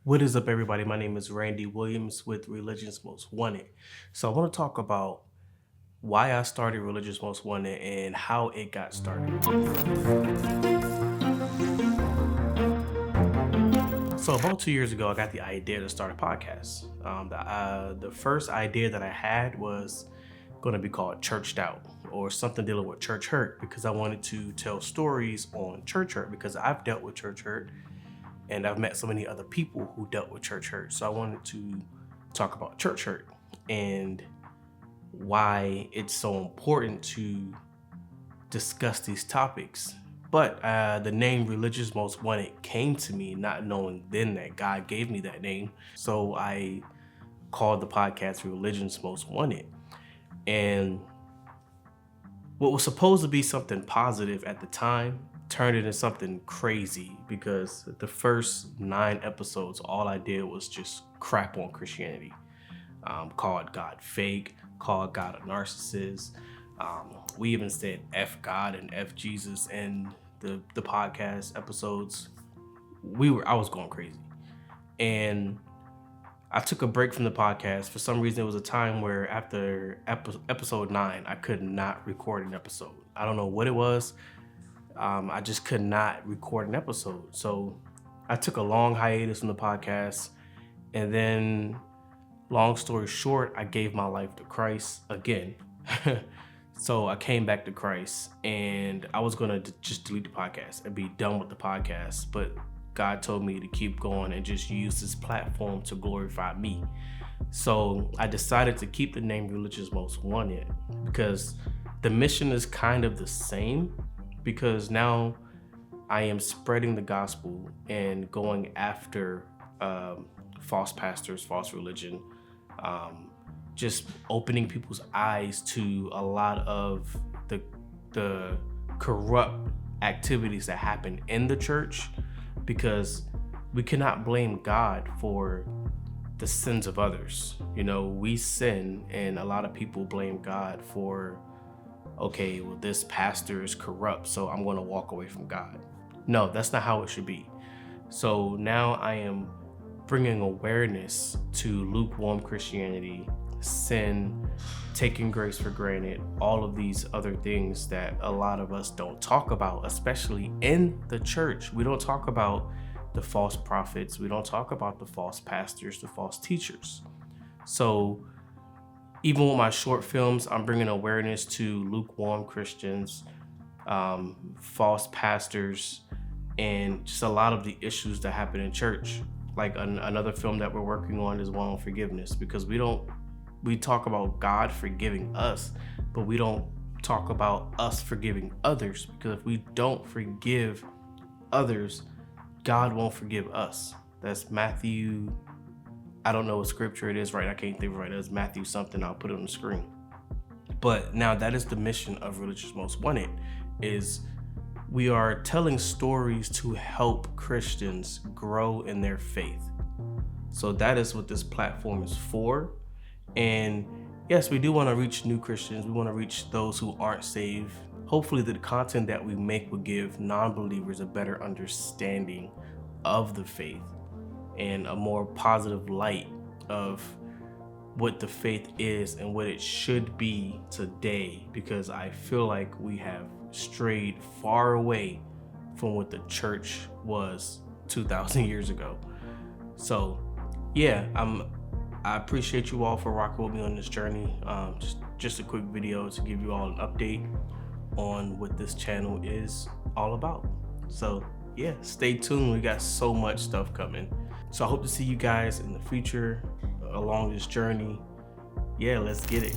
What is up, everybody? My name is Randy Williams with Religion's Most Wanted. So, I want to talk about why I started Religion's Most Wanted and how it got started. So, about 2 years ago, I got the idea to start a podcast. The first idea that I had was going to be called Churched Out or something dealing with church hurt because I wanted to tell stories on church hurt because I've dealt with church hurt and I've met so many other people who dealt with church hurt. So I wanted to talk about church hurt and why it's so important to discuss these topics. But the name Religious Most Wanted came to me not knowing then that God gave me that name. So I called the podcast Religion's Most Wanted. And what was supposed to be something positive at the time turned into something crazy because the first 9 episodes, all I did was just crap on Christianity. Called God fake, called God a narcissist. We even said F God and F Jesus in the podcast episodes. I was going crazy. And I took a break from the podcast. For some reason, it was a time where after episode 9, I could not record an episode. I don't know what it was. I just could not record an episode. So I took a long hiatus from the podcast. And then, long story short, I gave my life to Christ again. So I came back to Christ and I was going to just delete the podcast and be done with the podcast. But God told me to keep going and just use this platform to glorify me. So I decided to keep the name Religious Most Wanted because the mission is kind of the same, because now I am spreading the gospel and going after false pastors, false religion, just opening people's eyes to a lot of the corrupt activities that happen in the church, because we cannot blame God for the sins of others. You know, we sin and a lot of people blame God for, okay, well, this pastor is corrupt, so I'm going to walk away from God. No, that's not how it should be. So now I am bringing awareness to lukewarm Christianity, sin, taking grace for granted, all of these other things that a lot of us don't talk about, especially in the church. We don't talk about the false prophets. We don't talk about the false pastors, the false teachers. So even with my short films, I'm bringing awareness to lukewarm Christians, false pastors, and just a lot of the issues that happen in church. Like another film that we're working on is one on forgiveness, because we talk about God forgiving us, but we don't talk about us forgiving others, because if we don't forgive others, God won't forgive us. That's Matthew, I don't know what scripture it is, right? I can't think of it right. It's Matthew something. I'll put it on the screen. But now that is the mission of Religious Most Wanted, is we are telling stories to help Christians grow in their faith. So that is what this platform is for. And yes, we do want to reach new Christians. We want to reach those who aren't saved. Hopefully the content that we make will give non-believers a better understanding of the faith and a more positive light of what the faith is and what it should be today, because I feel like we have strayed far away from what the church was 2,000 years ago. So yeah, I appreciate you all for rocking with me on this journey. Just a quick video to give you all an update on what this channel is all about. So yeah, stay tuned. We got so much stuff coming. So I hope to see you guys in the future along this journey. Yeah, let's get it.